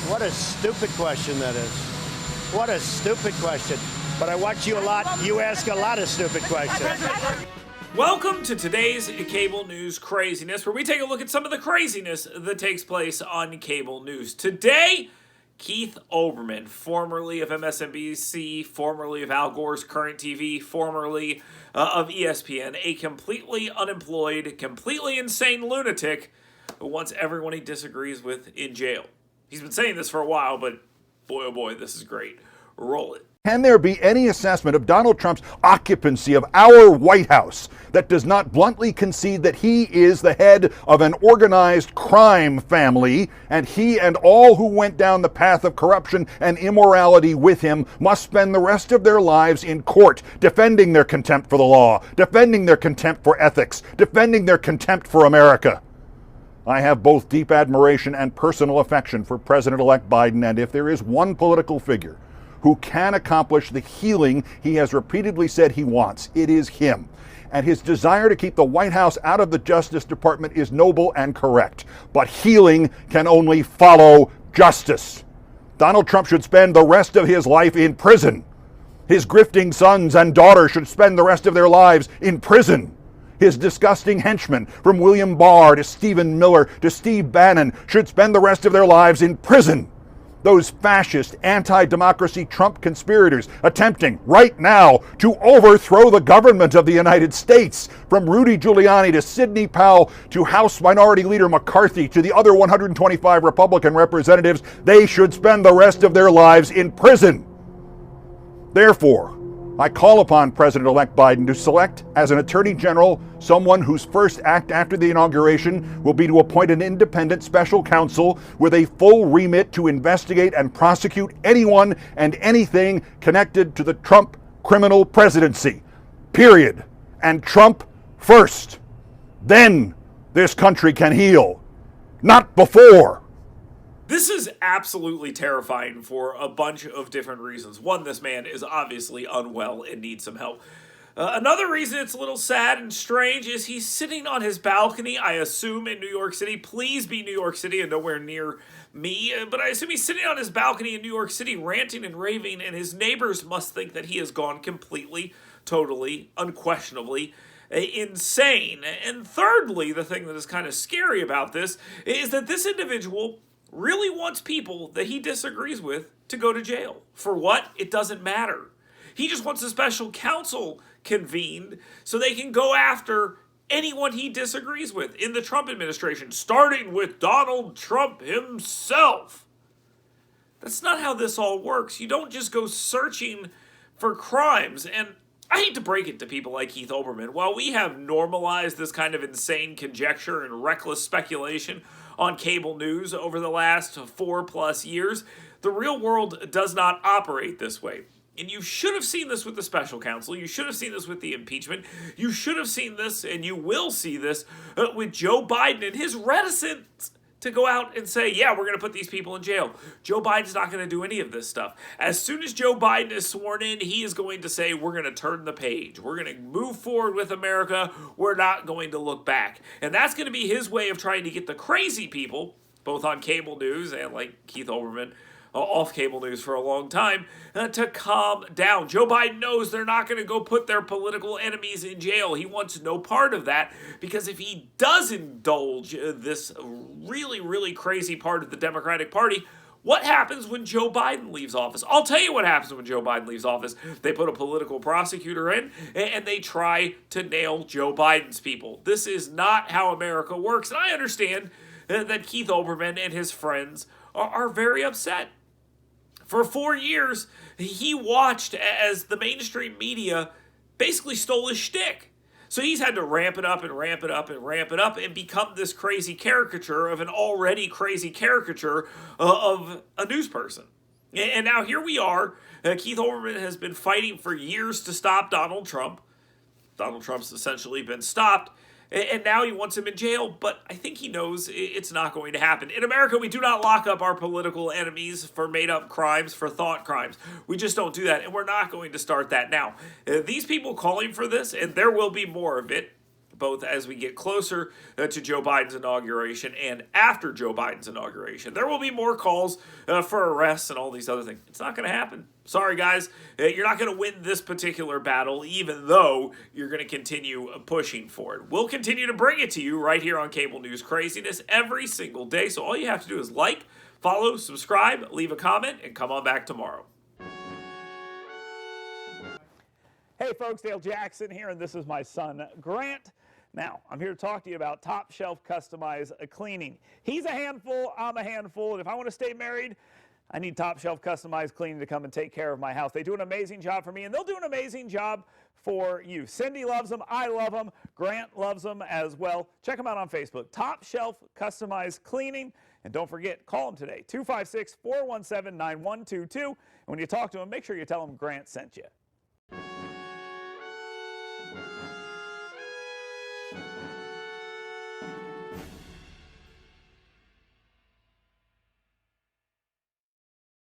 What a stupid question that is. What a stupid question. But I watch you a lot. You ask a lot of stupid questions. Welcome to today's cable news craziness, where we take a look at some of the craziness that takes place on cable news. Today, Keith Olbermann, formerly of MSNBC, formerly of Al Gore's Current TV, formerly of ESPN, a completely unemployed, completely insane lunatic who wants everyone he disagrees with in jail. He's been saying this for a while, but boy, oh boy, this is great. Roll it. Can there be any assessment of Donald Trump's occupancy of our White House that does not bluntly concede that he is the head of an organized crime family, and he and all who went down the path of corruption and immorality with him must spend the rest of their lives in court defending their contempt for the law, defending their contempt for ethics, defending their contempt for America? I have both deep admiration and personal affection for President-elect Biden, and if there is one political figure who can accomplish the healing he has repeatedly said he wants, it is him. And his desire to keep the White House out of the Justice Department is noble and correct. But healing can only follow justice. Donald Trump should spend the rest of his life in prison. His grifting sons and daughters should spend the rest of their lives in prison. His disgusting henchmen, from William Barr to Stephen Miller to Steve Bannon, should spend the rest of their lives in prison. Those fascist, anti-democracy Trump conspirators attempting right now to overthrow the government of the United States, from Rudy Giuliani to Sidney Powell to House Minority Leader McCarthy to the other 125 Republican representatives, they should spend the rest of their lives in prison. Therefore, I call upon President-elect Biden to select as an Attorney General someone whose first act after the inauguration will be to appoint an independent special counsel with a full remit to investigate and prosecute anyone and anything connected to the Trump criminal presidency. Period. And Trump first. Then this country can heal. Not before. This is absolutely terrifying for a bunch of different reasons. One, this man is obviously unwell and needs some help. Another reason it's a little sad and strange is he's sitting on his balcony, I assume in New York City. Please be New York City and nowhere near me. But I assume he's sitting on his balcony in New York City ranting and raving, and his neighbors must think that he has gone completely, totally, unquestionably insane. And thirdly, the thing that is kind of scary about this is that this individual really wants people that he disagrees with to go to jail. For what? It doesn't matter. He just wants a special counsel convened so they can go after anyone he disagrees with in the Trump administration, starting with Donald Trump himself. That's not how this all works. You don't just go searching for crimes. And I hate to break it to people like Keith Olbermann. While we have normalized this kind of insane conjecture and reckless speculation on cable news over the last 4+ years, the real world does not operate this way. And you should have seen this with the special counsel. You should have seen this with the impeachment. You should have seen this, and you will see this, with Joe Biden and his reticence to go out and say, yeah, we're going to put these people in jail. Joe Biden's not going to do any of this stuff. As soon as Joe Biden is sworn in, he is going to say, we're going to turn the page. We're going to move forward with America. We're not going to look back. And that's going to be his way of trying to get the crazy people, both on cable news and like Keith Olbermann, off cable news for a long time, to calm down. Joe Biden knows they're not going to go put their political enemies in jail. He wants no part of that, because if he does indulge this really, really crazy part of the Democratic Party, what happens when Joe Biden leaves office? I'll tell you what happens when Joe Biden leaves office. They put a political prosecutor in, and they try to nail Joe Biden's people. This is not how America works, and I understand that Keith Olbermann and his friends are very upset. For 4 years, he watched as the mainstream media basically stole his shtick. So he's had to ramp it up and ramp it up and ramp it up and become this crazy caricature of an already crazy caricature of a news person. And now here we are. Keith Olbermann has been fighting for years to stop Donald Trump. Donald Trump's essentially been stopped. And now he wants him in jail, but I think he knows it's not going to happen. In America, we do not lock up our political enemies for made-up crimes, for thought crimes. We just don't do that, and we're not going to start that now. These people calling for this, and there will be more of it, both as we get closer to Joe Biden's inauguration and after Joe Biden's inauguration. There will be more calls for arrests and all these other things. It's not going to happen. Sorry, guys. You're not going to win this particular battle, even though you're going to continue pushing for it. We'll continue to bring it to you right here on Cable News Craziness every single day. So all you have to do is like, follow, subscribe, leave a comment, and come on back tomorrow. Hey folks, Dale Jackson here, and this is my son, Grant. Now, I'm here to talk to you about Top Shelf Customized Cleaning. He's a handful, I'm a handful, and if I want to stay married, I need Top Shelf Customized Cleaning to come and take care of my house. They do an amazing job for me, and they'll do an amazing job for you. Cindy loves them, I love them, Grant loves them as well. Check them out on Facebook, Top Shelf Customized Cleaning. And don't forget, call them today, 256-417-9122. And when you talk to them, make sure you tell them Grant sent you.